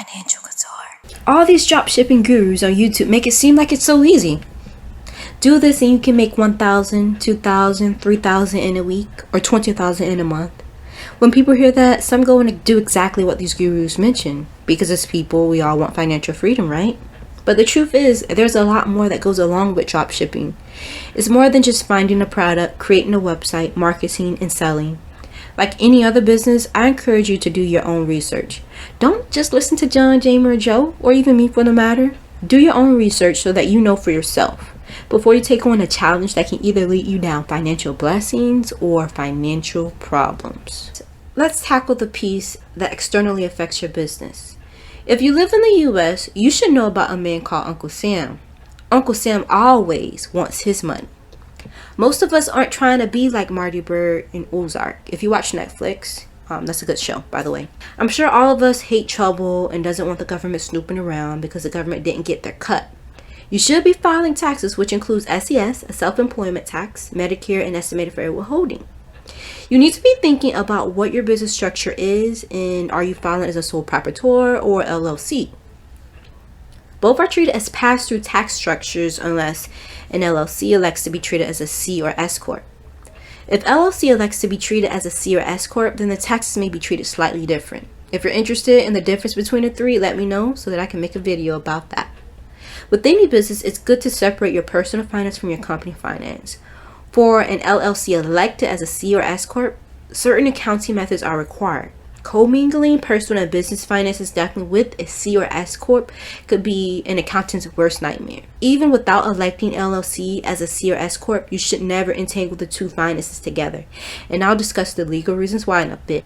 financial couture. All these dropshipping gurus on YouTube make it seem like it's so easy. Do this and you can make 1,000, 2,000, 3,000 in a week or 20,000 in a month. When people hear that, some go and do exactly what these gurus mention, because as people, we all want financial freedom, right? But the truth is, there's a lot more that goes along with dropshipping. It's more than just finding a product, creating a website, marketing, and selling. Like any other business, I encourage you to do your own research. Don't just listen to John, Jamie, or Joe, or even me for the matter. Do your own research so that you know for yourself before you take on a challenge that can either lead you down financial blessings or financial problems. Let's tackle the piece that externally affects your business. If you live in the US, you should know about a man called Uncle Sam. Uncle Sam always wants his money. Most of us aren't trying to be like Marty Bird in Ozark. If you watch Netflix, that's a good show, by the way. I'm sure all of us hate trouble and doesn't want the government snooping around because the government didn't get their cut. You should be filing taxes, which includes SES, a self-employment tax, Medicare, and estimated federal withholding. You need to be thinking about what your business structure is and are you filing as a sole proprietor or LLC. Both are treated as pass-through tax structures unless an LLC elects to be treated as a C or S corp. If LLC elects to be treated as a C or S corp, then the taxes may be treated slightly different. If you're interested in the difference between the three, let me know so that I can make a video about that. With any business, it's good to separate your personal finance from your company finance. For an LLC elected as a C or S corp, certain accounting methods are required. Commingling personal and business finances definitely with a C or S corp could be an accountant's worst nightmare. Even without electing LLC as a C or S corp, you should never entangle the two finances together. And I'll discuss the legal reasons why in a bit.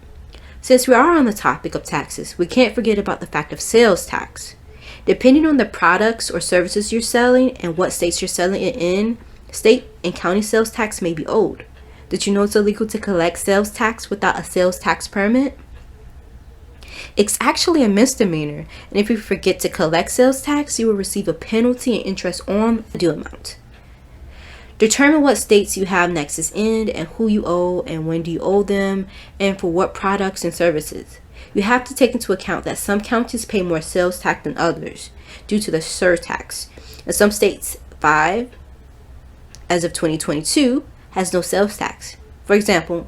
Since we are on the topic of taxes, we can't forget about the fact of sales tax. Depending on the products or services you're selling and what states you're selling it in, state and county sales tax may be owed. Did you know it's illegal to collect sales tax without a sales tax permit? It's actually a misdemeanor, and if you forget to collect sales tax, you will receive a penalty and interest on the due amount. Determine what states you have nexus in and who you owe and when do you owe them and for what products and services. You have to take into account that some counties pay more sales tax than others due to the surtax. In some states, 5, as of 2022, has no sales tax. For example,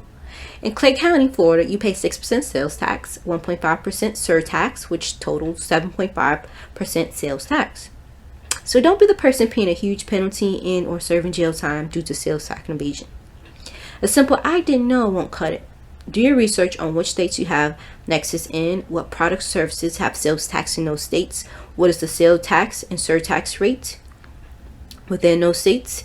in Clay County, Florida, you pay 6% sales tax, 1.5% surtax, which totals 7.5% sales tax. So don't be the person paying a huge penalty in or serving jail time due to sales tax evasion. A simple "I didn't know" won't cut it. Do your research on which states you have nexus in, what product services have sales tax in those states, what is the sales tax and surtax rate within those states,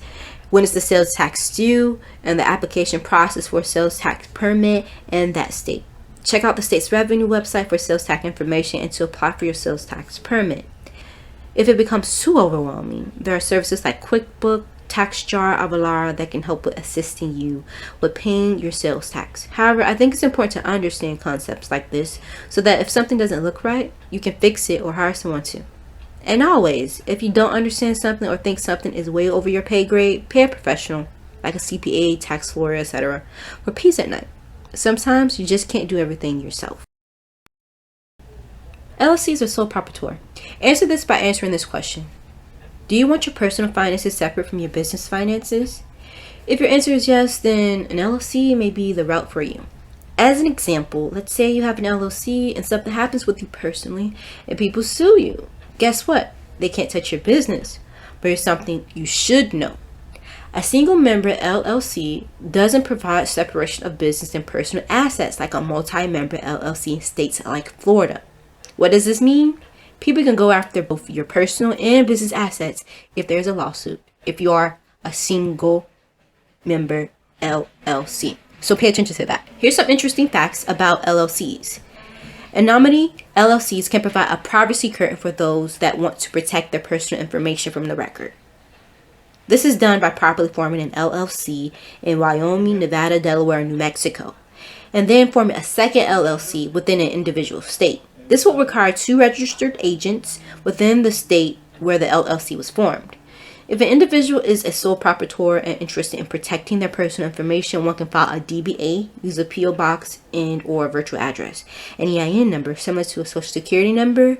when is the sales tax due, and the application process for a sales tax permit in that state. Check out the state's revenue website for sales tax information and to apply for your sales tax permit. If it becomes too overwhelming, there are services like QuickBooks, TaxJar, Avalara that can help with assisting you with paying your sales tax. However, I think it's important to understand concepts like this so that if something doesn't look right, you can fix it or hire someone to. And always, if you don't understand something or think something is way over your pay grade, pay a professional like a CPA, tax lawyer, etc. for peace at night. Sometimes you just can't do everything yourself. LLCs are sole proprietor. Answer this by answering this question. Do you want your personal finances separate from your business finances? If your answer is yes, then an LLC may be the route for you. As an example, let's say you have an LLC and something happens with you personally and people sue you. Guess what? They can't touch your business, but here's something you should know. A single member LLC doesn't provide separation of business and personal assets like a multi-member LLC in states like Florida. What does this mean? People can go after both your personal and business assets if there's a lawsuit, if you are a single member LLC. So pay attention to that. Here's some interesting facts about LLCs. In nominee, LLCs can provide a privacy curtain for those that want to protect their personal information from the record. This is done by properly forming an LLC in Wyoming, Nevada, Delaware, and New Mexico, and then forming a second LLC within an individual state. This will require 2 registered agents within the state where the LLC was formed. If an individual is a sole proprietor and interested in protecting their personal information, one can file a DBA, use a PO box and or a virtual address, an EIN number similar to a social security number,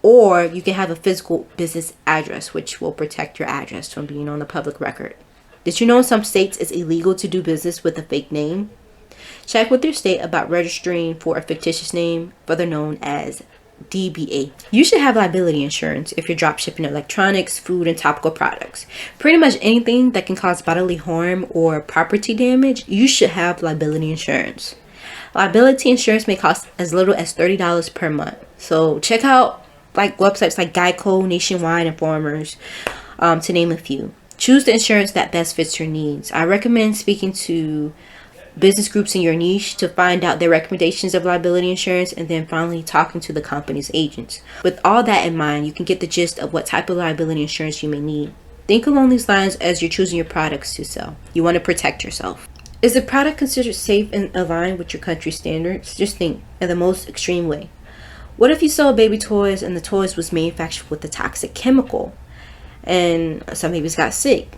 Or you can have a physical business address, which will protect your address from being on the public record. Did you know in some states it's illegal to do business with a fake name? Check with your state about registering for a fictitious name, further known as DBA. You should have liability insurance if you're dropshipping electronics, food, and topical products. Pretty much anything that can cause bodily harm or property damage, you should have liability insurance. Liability insurance may cost as little as $30 per month. So check out websites like Geico, Nationwide, and Farmers, to name a few. Choose the insurance that best fits your needs. I recommend speaking to business groups in your niche to find out their recommendations of liability insurance, and then finally talking to the company's agents. With all that in mind, you can get the gist of what type of liability insurance you may need. Think along these lines as you're choosing your products to sell. You want to protect yourself. Is the product considered safe and aligned with your country's standards? Just think in the most extreme way. What if you sell baby toys and the toys was manufactured with a toxic chemical and some babies got sick?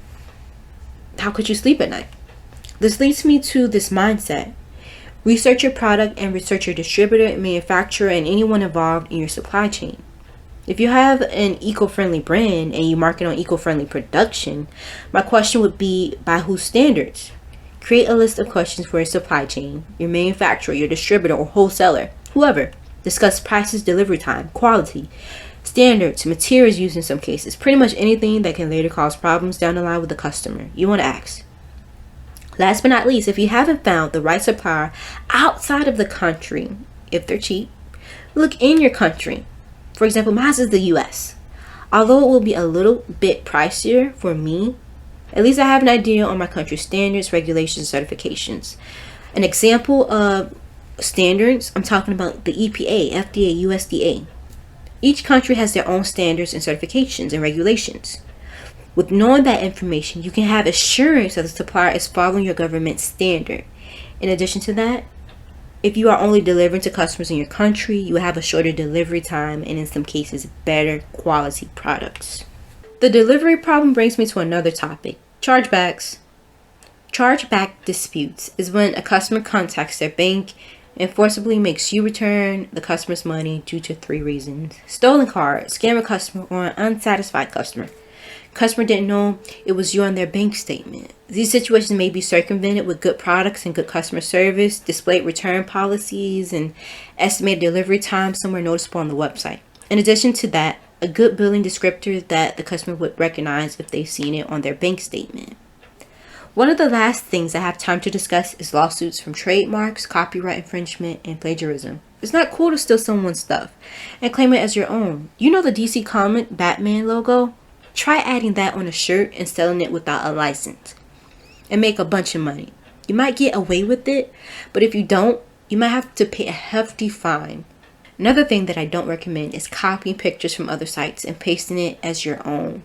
How could you sleep at night? This leads me to this mindset. Research your product and research your distributor, manufacturer, and anyone involved in your supply chain. If you have an eco-friendly brand and you market on eco-friendly production, my question would be, by whose standards? Create a list of questions for your supply chain, your manufacturer, your distributor, or wholesaler, whoever. Discuss prices, delivery time, quality, standards, materials used in some cases, pretty much anything that can later cause problems down the line with the customer. You want to ask. Last but not least, if you haven't found the right supplier outside of the country, if they're cheap, look in your country. For example, mine is the US. Although it will be a little bit pricier for me, at least I have an idea on my country's standards, regulations, certifications. An example of standards, I'm talking about the EPA, FDA, USDA. Each country has their own standards and certifications and regulations. With knowing that information, you can have assurance that the supplier is following your government standard. In addition to that, if you are only delivering to customers in your country, you will have a shorter delivery time and in some cases, better quality products. The delivery problem brings me to another topic, chargebacks. Chargeback disputes is when a customer contacts their bank and forcibly makes you return the customer's money due to 3 reasons. Stolen card, scammer customer, or an unsatisfied customer. Customer didn't know it was you on their bank statement. These situations may be circumvented with good products and good customer service, displayed return policies, and estimated delivery time somewhere noticeable on the website. In addition to that, a good billing descriptor that the customer would recognize if they've seen it on their bank statement. One of the last things I have time to discuss is lawsuits from trademarks, copyright infringement, and plagiarism. It's not cool to steal someone's stuff and claim it as your own. You know the DC comic Batman logo? Try adding that on a shirt and selling it without a license and make a bunch of money. You might get away with it, but if you don't, you might have to pay a hefty fine. Another thing that I don't recommend is copying pictures from other sites and pasting it as your own.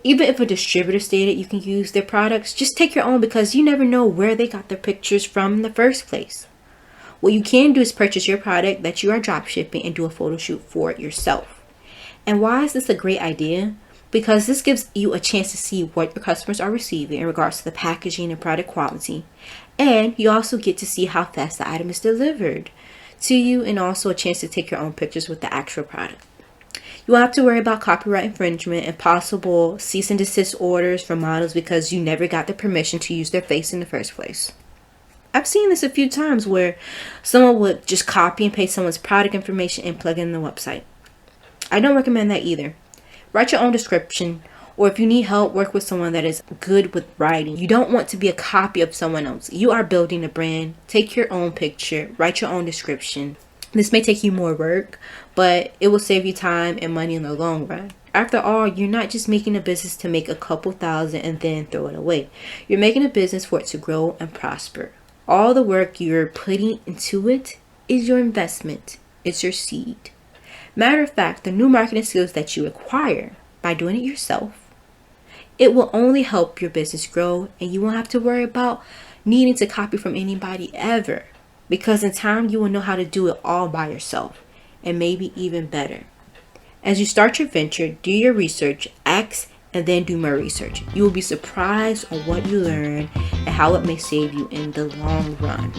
Even if a distributor stated you can use their products, just take your own because you never know where they got their pictures from in the first place. What you can do is purchase your product that you are dropshipping and do a photo shoot for it yourself. And why is this a great idea? Because this gives you a chance to see what your customers are receiving in regards to the packaging and product quality. And you also get to see how fast the item is delivered to you, and also a chance to take your own pictures with the actual product. You won't have to worry about copyright infringement and possible cease and desist orders from models because you never got the permission to use their face in the first place. I've seen this a few times where someone would just copy and paste someone's product information and plug it in the website. I don't recommend that either. Write your own description, or if you need help, work with someone that is good with writing. You don't want to be a copy of someone else. You are building a brand. Take your own picture, write your own description. This may take you more work, but it will save you time and money in the long run. After all, you're not just making a business to make a couple thousand and then throw it away. You're making a business for it to grow and prosper. All the work you're putting into it is your investment. It's your seed. Matter of fact, the new marketing skills that you acquire by doing it yourself, it will only help your business grow, and you won't have to worry about needing to copy from anybody ever. Because in time, you will know how to do it all by yourself, and maybe even better. As you start your venture, do your research, ask, and then do more research. You will be surprised on what you learn and how it may save you in the long run.